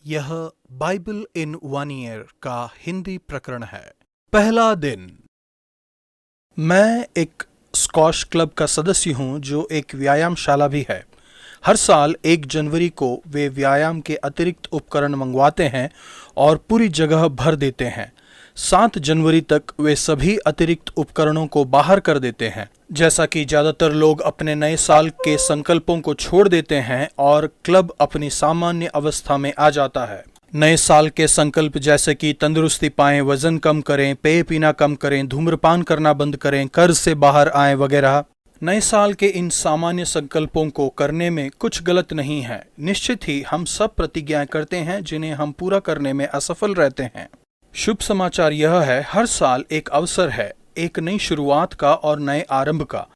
यह बाइबल इन 1 ईयर का हिंदी प्रकरण है। पहला दिन। मैं एक स्क्वॉश क्लब का सदस्य हूं जो एक व्यायामशाला भी है। हर साल 1 जनवरी को वे व्यायाम के अतिरिक्त उपकरण मंगवाते हैं और पूरी जगह भर देते हैं। 7 जनवरी तक वे सभी अतिरिक्त उपकरणों को बाहर कर देते हैं। जैसा कि ज्यादातर लोग अपने नए साल के संकल्पों को छोड़ देते हैं और क्लब अपनी सामान्य अवस्था में आ जाता है। नए साल के संकल्प जैसे कि तंदुरुस्ती पाएं, वजन कम करें, पेय पीना कम करें, धूम्रपान करना बंद करें, कर्ज से बाहर आएं वगैरह। नए साल के इन सामान्य संकल्पों को करने में कुछ गलत नहीं है। निश्चित ही हम सब प्रतिज्ञाएं करते हैं जिन्हें हम पूरा करने में असफल रहते हैं। शुभ समाचार यह है, हर साल एक अवसर है, एक नई शुरुआत का और नए आरंभ का।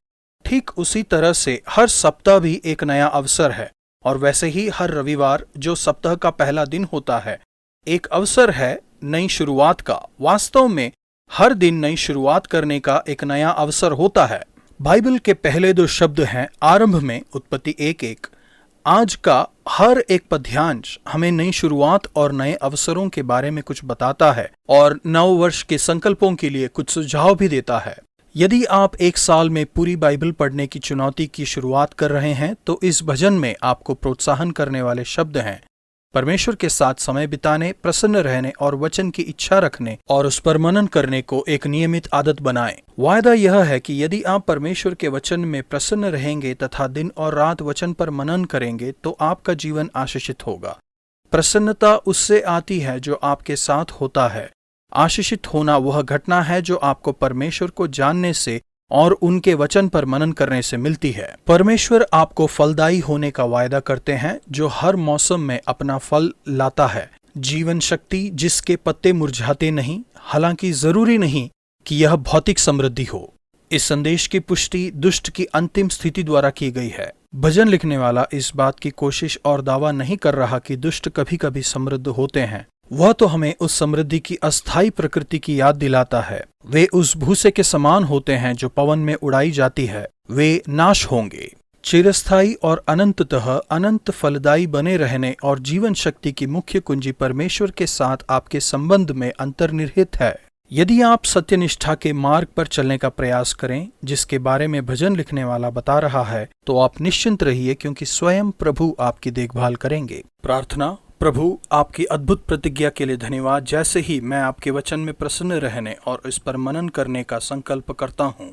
ठीक उसी तरह से हर सप्ताह भी एक नया अवसर है और वैसे ही हर रविवार जो सप्ताह का पहला दिन होता है एक अवसर है नई शुरुआत का। वास्तव में हर दिन नई शुरुआत करने का एक नया अवसर होता है। बाइबल के पहले 2 शब्द हैं आरंभ में, उत्पत्ति 1:1। आज का हर एक पद्यांश हमें नई शुरुआत और नए अवसरों के बारे में कुछ बताता है और नव वर्ष के संकल्पों के लिए कुछ सुझाव भी देता है। यदि आप एक साल में पूरी बाइबल पढ़ने की चुनौती की शुरुआत कर रहे हैं तो इस भजन में आपको प्रोत्साहन करने वाले शब्द हैं, परमेश्वर के साथ समय बिताने, प्रसन्न रहने और वचन की इच्छा रखने और उस पर मनन करने को एक नियमित आदत बनाएं। वायदा यह है कि यदि आप परमेश्वर के वचन में प्रसन्न रहेंगे तथा दिन और रात वचन पर मनन करेंगे तो आपका जीवन आशीषित होगा। प्रसन्नता उससे आती है जो आपके साथ होता है। आशीषित होना वह घटना है जो आपको परमेश्वर को जानने से और उनके वचन पर मनन करने से मिलती है। परमेश्वर आपको फलदायी होने का वायदा करते हैं जो हर मौसम में अपना फल लाता है। जीवन शक्ति जिसके पत्ते मुरझाते नहीं, हालांकि जरूरी नहीं कि यह भौतिक समृद्धि हो। इस संदेश की पुष्टि दुष्ट की अंतिम स्थिति द्वारा की गई है। भजन लिखने वाला इस बात की कोशिश और दावा नहीं कर रहा कि दुष्ट कभी कभी समृद्ध होते हैं। वह तो हमें उस समृद्धि की अस्थायी प्रकृति की याद दिलाता है। वे उस भूसे के समान होते हैं जो पवन में उड़ाई जाती है। वे नाश होंगे। चिरस्थायी और अनंततः अनंत फलदायी बने रहने और जीवन शक्ति की मुख्य कुंजी परमेश्वर के साथ आपके संबंध में अंतर्निहित है। यदि आप सत्यनिष्ठा के मार्ग पर चलने का प्रयास करें जिसके बारे में भजन लिखने वाला बता रहा है तो आप निश्चिंत रहिए क्योंकि स्वयं प्रभु आपकी देखभाल करेंगे। प्रार्थना। प्रभु, आपकी अद्भुत प्रतिज्ञा के लिए धन्यवाद। जैसे ही मैं आपके वचन में प्रसन्न रहने और इस पर मनन करने का संकल्प करता हूँ,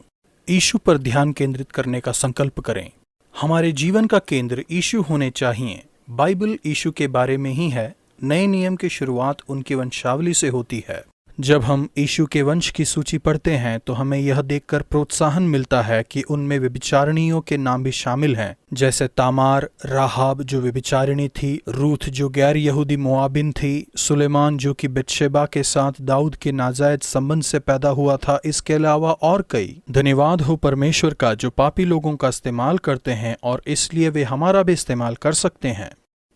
यीशु पर ध्यान केंद्रित करने का संकल्प करें। हमारे जीवन का केंद्र यीशु होने चाहिए। बाइबल यीशु के बारे में ही है। नए नियम की शुरुआत उनकी वंशावली से होती है। जब हम यीशु के वंश की सूची पढ़ते हैं तो हमें यह देखकर प्रोत्साहन मिलता है कि उनमें व्यभिचारिणियों के नाम भी शामिल हैं, जैसे तामार, राहाब जो व्यभिचारिणी थी, रूथ जो गैर यहूदी मोआबिन थी, सुलेमान जो कि बत्शेबा के साथ दाऊद के नाजायज संबंध से पैदा हुआ था, इसके अलावा और कई। धन्यवाद हो परमेश्वर का जो पापी लोगों का इस्तेमाल करते हैं और इसलिए वे हमारा भी इस्तेमाल कर सकते हैं।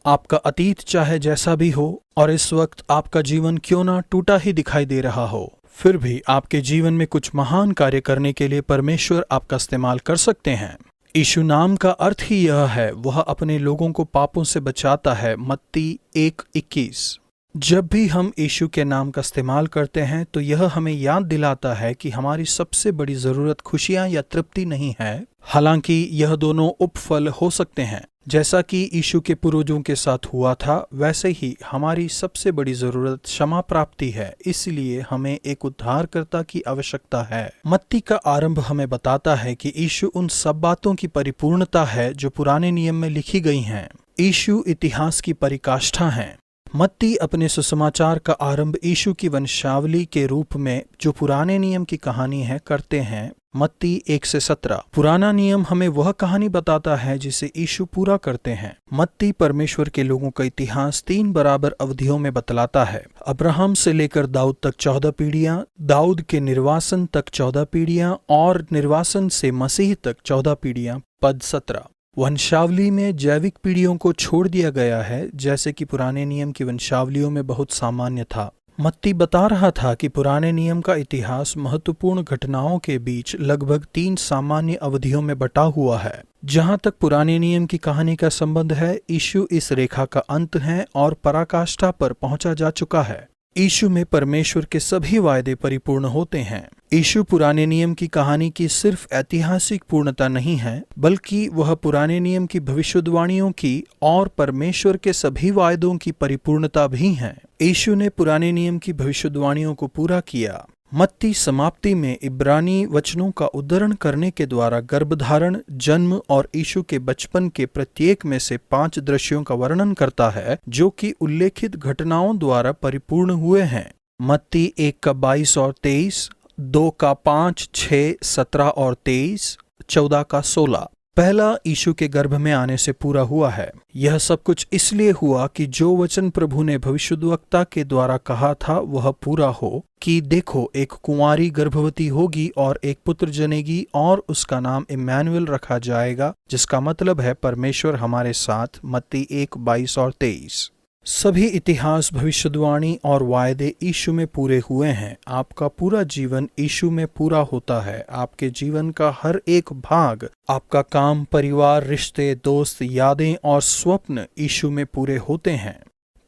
आपका अतीत चाहे जैसा भी हो और इस वक्त आपका जीवन क्यों ना टूटा ही दिखाई दे रहा हो, फिर भी आपके जीवन में कुछ महान कार्य करने के लिए परमेश्वर आपका इस्तेमाल कर सकते हैं। यीशु नाम का अर्थ ही यह है, वह अपने लोगों को पापों से बचाता है। मत्ती 1:21। जब भी हम यीशु के नाम का इस्तेमाल करते हैं तो यह हमें याद दिलाता है कि हमारी सबसे बड़ी जरूरत खुशियां या तृप्ति नहीं है, हालांकि यह दोनों उपफल हो सकते हैं। जैसा कि यीशु के पूर्वजों के साथ हुआ था वैसे ही हमारी सबसे बड़ी जरूरत क्षमा प्राप्ति है। इसलिए हमें एक उद्धारकर्ता की आवश्यकता है। मत्ती का आरंभ हमें बताता है कि यीशु उन सब बातों की परिपूर्णता है जो पुराने नियम में लिखी गई हैं। यीशु इतिहास की परिकाष्ठा हैं। मत्ती अपने सुसमाचार का आरंभ यीशु की वंशावली के रूप में जो पुराने नियम की कहानी है करते हैं। मत्ती 1-17। पुराना नियम हमें वह कहानी बताता है जिसे यीशु पूरा करते हैं। मत्ती परमेश्वर के लोगों का इतिहास 3 बराबर अवधियों में बतलाता है। अब्राहम से लेकर दाऊद तक 14 पीढ़ियां, दाऊद के निर्वासन तक 14 पीढ़ियां और निर्वासन से मसीह तक 14 पीढ़ियां। पद 17। वंशावली में जैविक पीढ़ियों को छोड़ दिया गया है जैसे कि पुराने नियम की वंशावलियों में बहुत सामान्य था। मत्ती बता रहा था कि पुराने नियम का इतिहास महत्वपूर्ण घटनाओं के बीच लगभग 3 सामान्य अवधियों में बटा हुआ है। जहां तक पुराने नियम की कहानी का संबंध है, यीशु इस रेखा का अंत है और पराकाष्ठा पर पहुंचा जा चुका है। यीशु में परमेश्वर के सभी वायदे परिपूर्ण होते हैं। यीशु पुराने नियम की कहानी की सिर्फ ऐतिहासिक पूर्णता नहीं है, बल्कि वह पुराने नियम की भविष्यवाणियों की और परमेश्वर के सभी वायदों की परिपूर्णता भी है। यीशु ने पुराने नियम की भविष्यवाणियों को पूरा किया। मत्ती समाप्ति में इब्रानी वचनों का उद्धरण करने के द्वारा गर्भधारण, जन्म और यीशु के बचपन के प्रत्येक में से 5 दृश्यों का वर्णन करता है, जो कि उल्लेखित घटनाओं द्वारा परिपूर्ण हुए हैं। मत्ती 1 का 22 और 23, 2 का 5, 6, 17 और 23, 14 का 16 पहला यीशु के गर्भ में आने से पूरा हुआ है। यह सब कुछ इसलिए हुआ कि जो वचन प्रभु ने भविष्यद्वक्ता के द्वारा कहा था वह पूरा हो कि देखो, एक कुंवारी गर्भवती होगी और एक पुत्र जनेगी और उसका नाम इम्मानुएल रखा जाएगा, जिसका मतलब है परमेश्वर हमारे साथ। मत्ती 1, 22 और 23। सभी इतिहास, भविष्यवाणी और वायदे यीशु में पूरे हुए हैं। आपका पूरा जीवन यीशु में पूरा होता है। आपके जीवन का हर एक भाग, आपका काम, परिवार, रिश्ते, दोस्त, यादें और स्वप्न यीशु में पूरे होते हैं।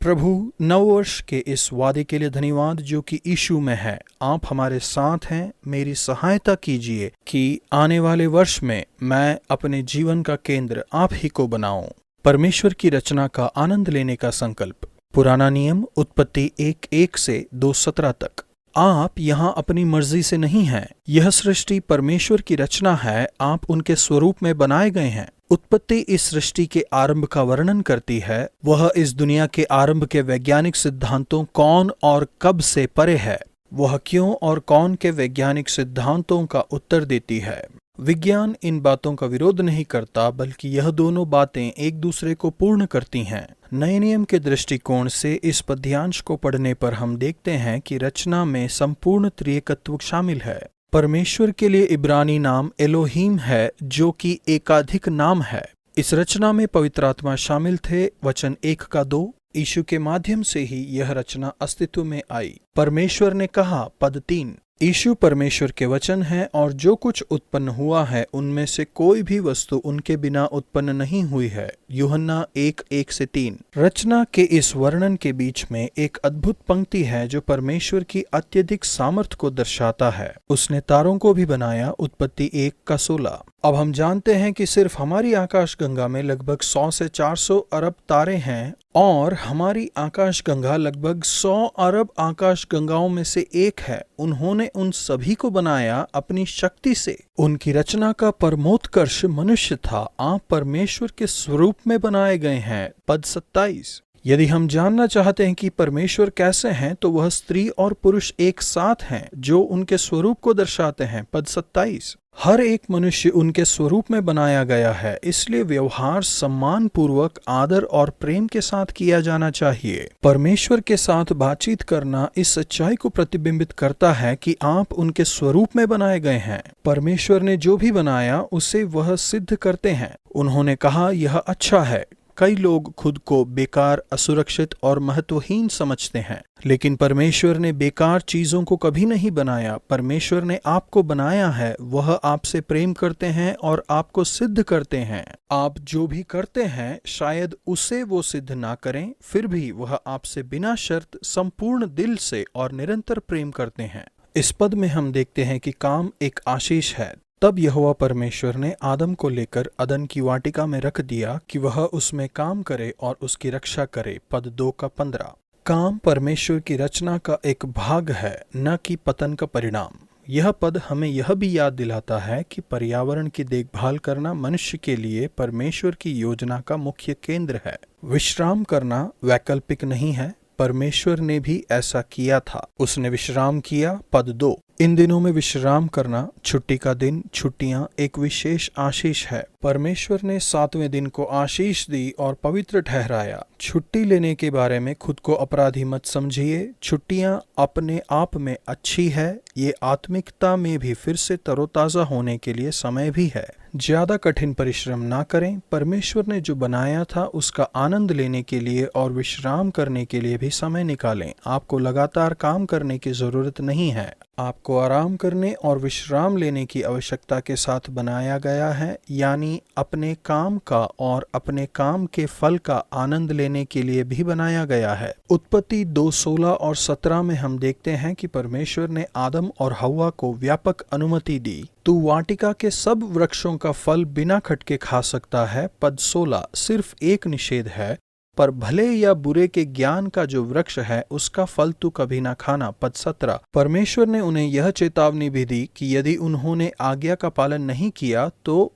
प्रभु नववर्ष के इस वादे के लिए धन्यवाद जो कि यीशु में है। आप हमारे साथ हैं। मेरी सहायता कीजिए कि आने वाले वर्ष में मैं अपने जीवन का केंद्र आप ही को बनाऊं। परमेश्वर की रचना का आनंद लेने का संकल्प। पुराना नियम, उत्पत्ति 1:1 से 2:17 तक। आप यहाँ अपनी मर्जी से नहीं हैं। यह सृष्टि परमेश्वर की रचना है। आप उनके स्वरूप में बनाए गए हैं। उत्पत्ति इस सृष्टि के आरंभ का वर्णन करती है। वह इस दुनिया के आरंभ के वैज्ञानिक सिद्धांतों कौन और कब से परे है। वह क्यों और कौन के वैज्ञानिक सिद्धांतों का उत्तर देती है। विज्ञान इन बातों का विरोध नहीं करता, बल्कि यह दोनों बातें एक दूसरे को पूर्ण करती हैं। नए नियम के दृष्टिकोण से इस पद्यांश को पढ़ने पर हम देखते हैं कि रचना में संपूर्ण त्रिएकत्व शामिल है। परमेश्वर के लिए इब्रानी नाम एलोहीम है, जो कि एकाधिक नाम है। इस रचना में पवित्र आत्मा शामिल थे। वचन 1 का 2। यीशु के माध्यम से ही यह रचना अस्तित्व में आई। परमेश्वर ने कहा, पद 3। यीशु परमेश्वर के वचन है और जो कुछ उत्पन्न हुआ है उनमें से कोई भी वस्तु उनके बिना उत्पन्न नहीं हुई है। यूहन्ना 1:1 से 3। रचना के इस वर्णन के बीच में एक अद्भुत पंक्ति है जो परमेश्वर की अत्यधिक सामर्थ्य को दर्शाता है। उसने तारों को भी बनाया। उत्पत्ति 1 का 16। अब हम जानते हैं कि सिर्फ हमारी आकाशगंगा में लगभग 100 से 400 अरब तारे हैं और हमारी आकाशगंगा लगभग 100 अरब आकाशगंगाओं में से एक है। उन्होंने उन सभी को बनाया अपनी शक्ति से। उनकी रचना का परमोत्कर्ष मनुष्य था। आप परमेश्वर के स्वरूप में बनाए गए हैं। पद 27। यदि हम जानना चाहते हैं कि परमेश्वर कैसे हैं, तो वह स्त्री और पुरुष एक साथ हैं जो उनके स्वरूप को दर्शाते हैं। पद 27। हर एक मनुष्य उनके स्वरूप में बनाया गया है, इसलिए व्यवहार सम्मान पूर्वक, आदर और प्रेम के साथ किया जाना चाहिए। परमेश्वर के साथ बातचीत करना इस सच्चाई को प्रतिबिंबित करता है कि आप उनके स्वरूप में बनाए गए हैं। परमेश्वर ने जो भी बनाया उसे वह सिद्ध करते हैं। उन्होंने कहा, यह अच्छा है। कई लोग खुद को बेकार, असुरक्षित और महत्वहीन समझते हैं, लेकिन परमेश्वर ने बेकार चीजों को कभी नहीं बनाया। परमेश्वर ने आपको बनाया है। वह आपसे प्रेम करते हैं और आपको सिद्ध करते हैं। आप जो भी करते हैं, शायद उसे वो सिद्ध ना करें, फिर भी वह आपसे बिना शर्त, संपूर्ण दिल से और निरंतर प्रेम करते हैं। इस पद में हम देखते हैं कि काम एक आशीष है। तब यहोवा परमेश्वर ने आदम को लेकर अदन की वाटिका में रख दिया कि वह उसमें काम करे और उसकी रक्षा करे। पद 2 का 15। काम परमेश्वर की रचना का एक भाग है, न कि पतन का परिणाम। यह पद हमें यह भी याद दिलाता है कि पर्यावरण की देखभाल करना मनुष्य के लिए परमेश्वर की योजना का मुख्य केंद्र है। विश्राम करना वैकल्पिक नहीं है। परमेश्वर ने भी ऐसा किया था। उसने विश्राम किया। पद 2। इन दिनों में विश्राम करना, छुट्टी का दिन, छुट्टियां एक विशेष आशीष है। परमेश्वर ने 7वें दिन को आशीष दी और पवित्र ठहराया। छुट्टी लेने के बारे में खुद को अपराधी मत समझिए। छुट्टियां अपने आप में अच्छी है। ये आत्मिकता में भी फिर से तरोताजा होने के लिए समय भी है। ज्यादा कठिन परिश्रम ना करें। परमेश्वर ने जो बनाया था उसका आनंद लेने के लिए और विश्राम करने के लिए भी समय निकालें। आपको लगातार काम करने की जरूरत नहीं है। आपको आराम करने और विश्राम लेने की आवश्यकता के साथ बनाया गया है, यानी अपने काम का और अपने काम के फल का आनंद लेने के लिए भी बनाया गया है। उत्पत्ति 2:16 और 17 में हम देखते हैं कि परमेश्वर ने आदम और हव्वा को व्यापक अनुमति दी। तू वाटिका के सब वृक्षों का फल बिना खटके खा सकता है। पद 16 सिर्फ एक निषेध है, पर भले या बुरे के ज्ञान का जो वृक्ष है उसका फल तू कभी ना खाना। पद 17 परमेश्वर ने उन्हें यह चेतावनी भी दी कि यदि उन्होंने आज्ञा का पालन नहीं किया तो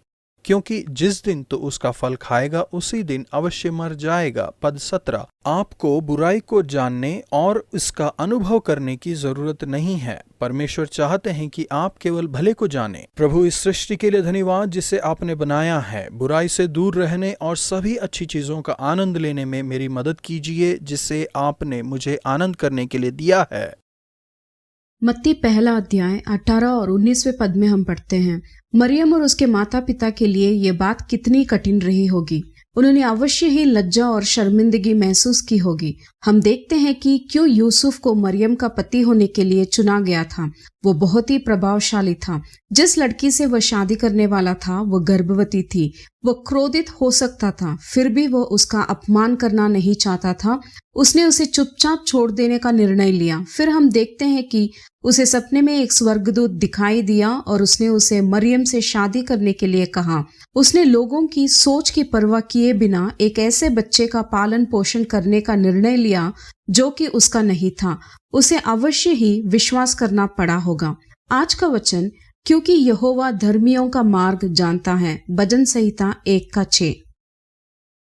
क्योंकि जिस दिन तो उसका फल खाएगा उसी दिन अवश्य मर जाएगा। पद 17 आपको बुराई को जानने और इसका अनुभव करने की जरूरत नहीं है। परमेश्वर चाहते हैं कि आप केवल भले को जाने। प्रभु इस सृष्टि के लिए धन्यवाद जिसे आपने बनाया है। बुराई से दूर रहने और सभी अच्छी चीजों का आनंद लेने में मेरी मदद कीजिए जिसे आपने मुझे आनंद करने के लिए दिया है। मत्ती 1 अध्याय 18 और 19वें पद में हम पढ़ते हैं, मरियम और उसके माता पिता के लिए ये बात कितनी कठिन रही होगी। उन्होंने अवश्य ही लज्जा और शर्मिंदगी महसूस की होगी। हम देखते हैं कि क्यों यूसुफ को मरियम का पति होने के लिए चुना गया था। वो बहुत ही प्रभावशाली था। जिस लड़की से वह शादी करने वाला था वो गर्भवती थी। वो क्रोधित हो सकता था, फिर भी वो उसका अपमान करना नहीं चाहता था। उसने उसे चुपचाप छोड़ देने का निर्णय लिया। फिर हम देखते हैं कि उसे सपने में एक स्वर्गदूत दिखाई दिया और उसने उसे मरियम से शादी करने के लिए कहा। उसने लोगों की सोच की परवाह किए बिना एक ऐसे बच्चे का पालन पोषण करने का निर्णय लिया जो कि उसका नहीं था। उसे अवश्य ही विश्वास करना पड़ा होगा। आज का वचन, क्योंकि यहोवा धर्मियों का मार्ग जानता है, भजन संहिता 1:6।